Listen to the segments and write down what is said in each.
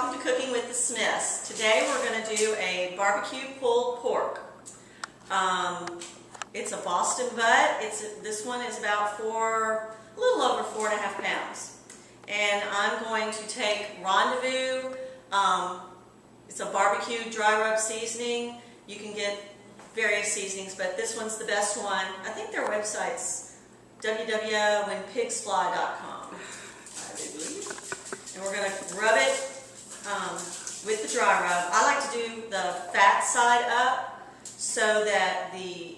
welcome to Cooking with the Smiths. Today we're going to do a barbecue pulled pork. It's a Boston butt. This one is about a little over 4.5 pounds. And I'm going to take Rendezvous. It's a barbecue dry rub seasoning. You can get various seasonings, but this one's the best one. I think their website's www.whenpigsfly.com, I believe. And we're going to rub it with the dry rub. I like to do the fat side up so that the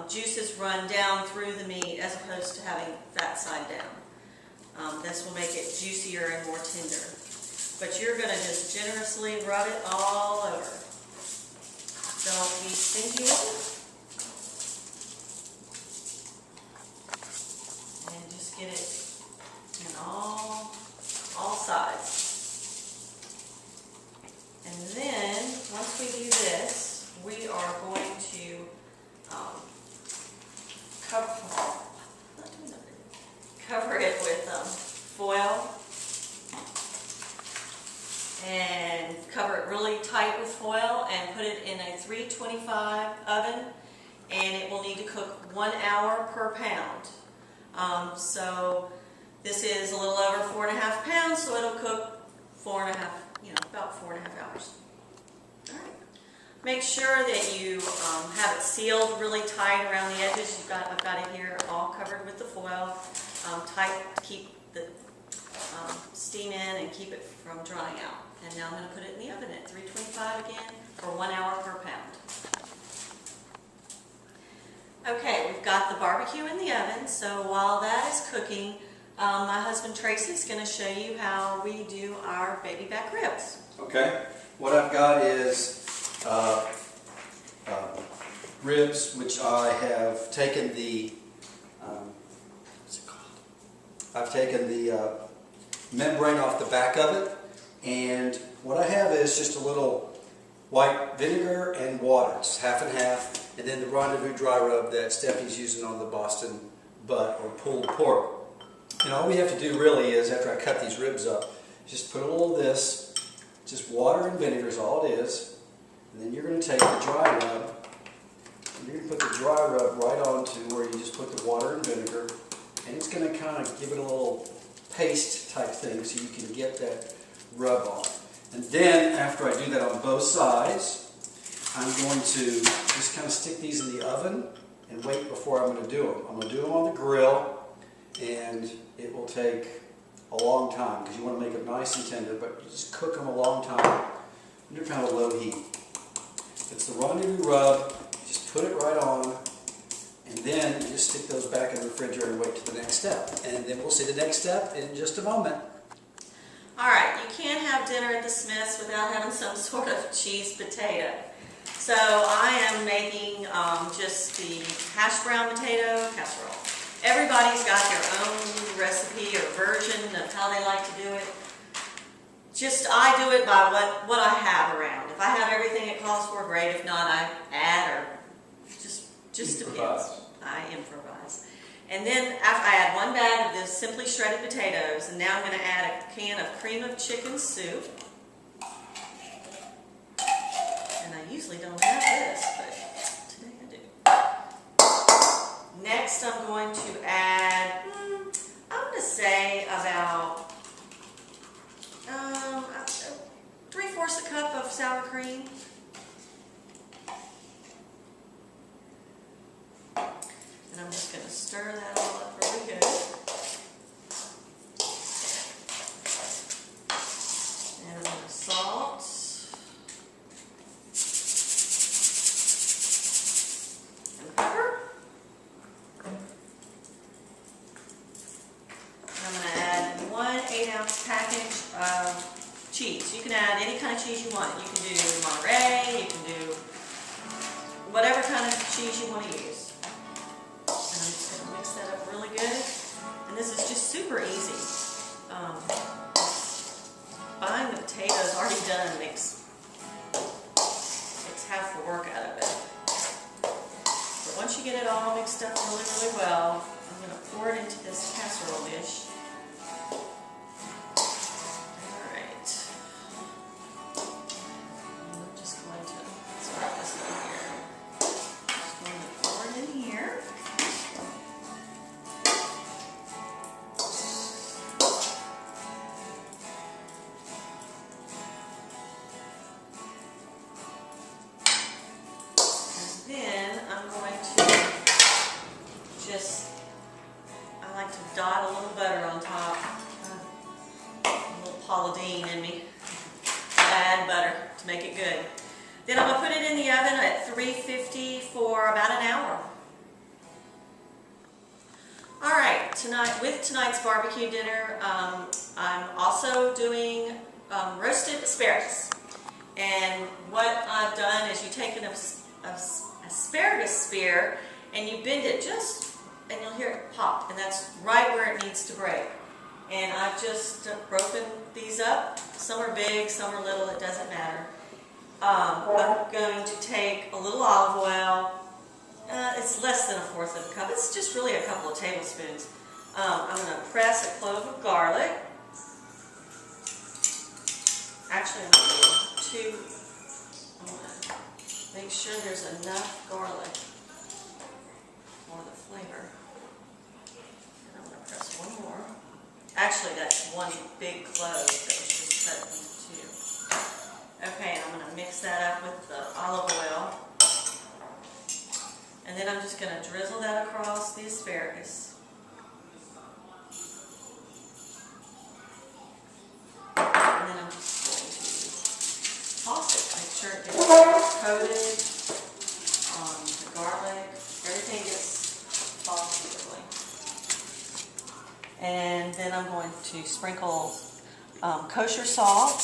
juices run down through the meat as opposed to having fat side down. This will make it juicier and more tender. But you're going to just generously rub it all over. Don't be stingy with it. And just get it in all sides. And then, once we do this, we are going to cover it with foil and cover it really tight with foil and put it in a 325 oven, and it will need to cook 1 hour per pound. So this is a little over 4.5 pounds, so it'll cook about 4.5 hours. All right. Make sure that you have it sealed really tight around the edges. I've got it here all covered with the foil, tight to keep the steam in and keep it from drying out. And now I'm going to put it in the oven at 325 again for 1 hour per pound. Okay, we've got the barbecue in the oven, so while that is cooking, my husband Tracy's going to show you how we do our baby back ribs. Okay, what I've got is ribs, which I have taken the I've taken the membrane off the back of it, and what I have is just a little white vinegar and water. It's half and half, and then the Rendezvous dry rub that Stephanie's using on the Boston butt or pulled pork. And all we have to do really is, after I cut these ribs up, just put a little of this, just water and vinegar is all it is, and then you're going to take the dry rub, and you're going to put the dry rub right onto where you just put the water and vinegar, and it's going to kind of give it a little paste type thing so you can get that rub on. And then, after I do that on both sides, I'm going to just kind of stick these in the oven and wait before I'm going to do them. I'm going to do them on the grill, and it will take a long time because you want to make them nice and tender, but you just cook them a long time under kind of low heat. It's the Rendezvous rub, just put it right on, and then you just stick those back in the refrigerator and wait to the next step. And then we'll see the next step in just a moment. Alright, you can't have dinner at the Smiths without having some sort of cheese potato. So I am making just the hash brown potato casserole. Everybody's got their own recipe or version of how they like to do it. I do it by what I have around. If I have everything it calls for, great. If not, I add or just depends. I improvise. And then after I add 1 bag of this simply shredded potatoes, and now I'm going to add a can of cream of chicken soup. And I usually don't have this, but today I do. Next I'm going to add, I'm going to say about 3/4 a cup of sour cream. And I'm just going to stir that all up really good. And I'm going to salt. And pepper. And I'm going to add 1 8-ounce package of cheese. You can add any kind of cheese you want. You can do Monterey, you can do whatever kind of cheese you want to use. Mix that up really good, and this is just super easy. Buying the potatoes already done makes half the work out of it. But once you get it all mixed up really, really well, I'm going to pour it into this casserole dish. Alright. little butter on top. A little Paula Deen in me. Add butter to make it good. Then I'm going to put it in the oven at 350 for about an hour. Alright, with tonight's barbecue dinner, I'm also doing roasted asparagus. And what I've done is you take an asparagus spear and you bend it and you'll hear it pop, and that's right where it needs to break. And I've just broken these up. Some are big, some are little, it doesn't matter. I'm going to take a little olive oil. It's less than 1/4 of a cup. It's just really a couple of tablespoons. I'm going to press a clove of garlic. Actually, I'm going to do 2. I want to make sure there's enough garlic for the flavor. And I'm going to press 1 more. Actually, that's 1 big clove that was just cut into 2. Okay, and I'm going to mix that up with the olive oil. And then I'm just going to drizzle that across the asparagus. And then I'm just going to toss it. Make sure it gets coated on the garlic. Everything gets tossed evenly. And then I'm going to sprinkle kosher salt.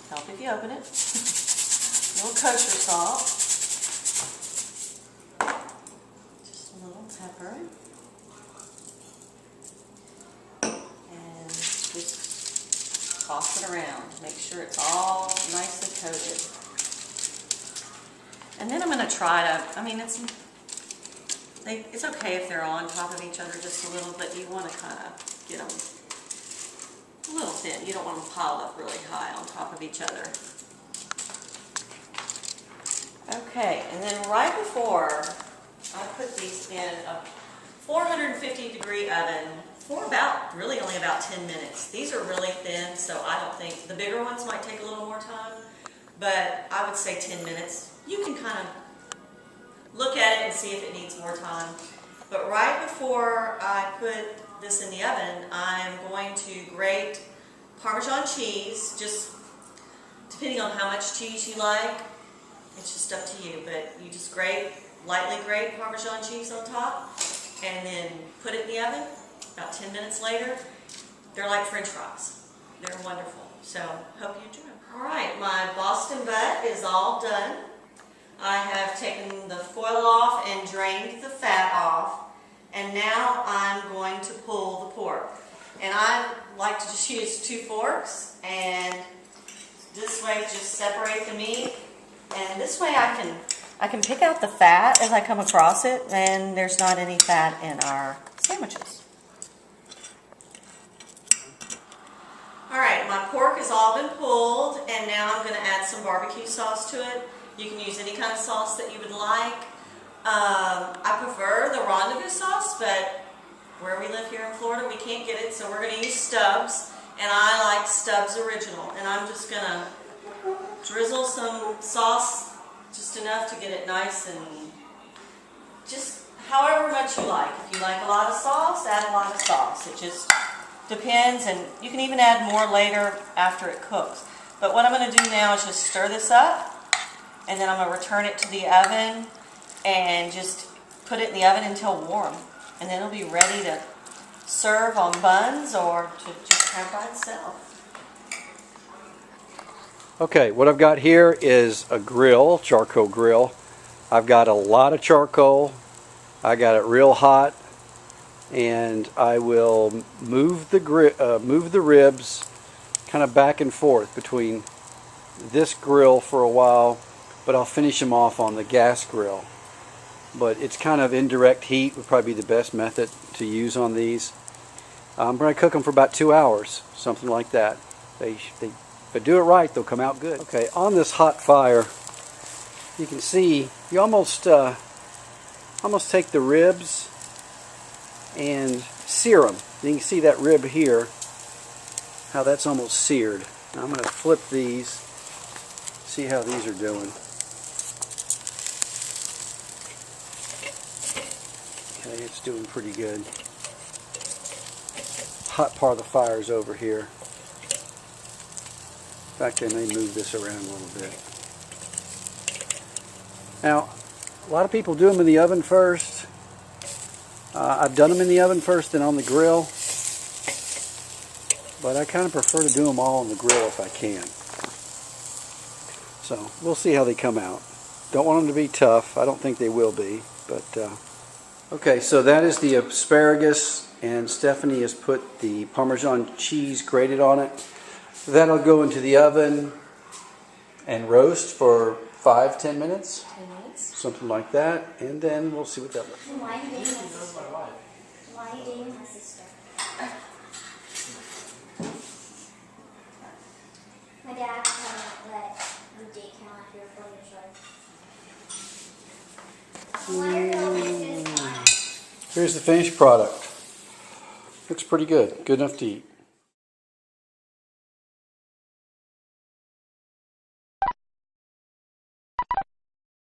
Help if you open it. A little kosher salt. Pepper, and just toss it around. Make sure it's all nicely coated. And then I'm going to try to, it's okay if they're on top of each other just a little, but you want to kind of get them a little thin. You don't want them piled up really high on top of each other. Okay, and then right before I put these in a 450-degree oven for only about 10 minutes. These are really thin, so I don't think, the bigger ones might take a little more time, but I would say 10 minutes. You can kind of look at it and see if it needs more time. But right before I put this in the oven, I'm going to grate Parmesan cheese, just depending on how much cheese you like. It's just up to you, but you just lightly grate Parmesan cheese on top, and then put it in the oven. About 10 minutes later, they're like French fries. They're wonderful. So, hope you enjoy them. Alright, my Boston butt is all done. I have taken the foil off and drained the fat off, and now I'm going to pull the pork. And I like to just use 2 forks, and this way just separate the meat, and this way I can pick out the fat as I come across it, and there's not any fat in our sandwiches. Alright, my pork has all been pulled, and now I'm going to add some barbecue sauce to it. You can use any kind of sauce that you would like. I prefer the rendezvous sauce, but where we live here in Florida, we can't get it, so we're going to use Stubbs, and I like Stubbs Original. And I'm just going to drizzle some sauce, just enough to get it nice, and just however much you like. If you like a lot of sauce, add a lot of sauce. It just depends, and you can even add more later after it cooks. But what I'm going to do now is just stir this up, and then I'm going to return it to the oven and just put it in the oven until warm. And then it'll be ready to serve on buns or to just have by itself. Okay, what I've got here is a grill, charcoal grill. I've got a lot of charcoal. I got it real hot, and I will move the ribs kind of back and forth between this grill for a while, but I'll finish them off on the gas grill. But it's kind of indirect heat would probably be the best method to use on these. I'm going to cook them for about 2 hours, something like that. If I do it right, they'll come out good. Okay, on this hot fire, you can see you almost take the ribs and sear them. You can see that rib here, how that's almost seared. Now I'm going to flip these, see how these are doing. Okay, it's doing pretty good. hot part of the fire is over here. In fact, I may move this around a little bit. Now, a lot of people do them in the oven first. I've done them in the oven first, then on the grill. But I kind of prefer to do them all on the grill if I can. So, we'll see how they come out. Don't want them to be tough. I don't think they will be. But okay, so that is the asparagus, and Stephanie has put the Parmesan cheese grated on it. That'll go into the oven and roast for 5-10 minutes. 10 minutes. Something like that, and then we'll see what that looks like. Why are you dating my sister? Why are you dating my sister? My dad won't let you date him after you're 4 years old. Why are you always this one? Here's the finished product. Looks pretty good. Good enough to eat.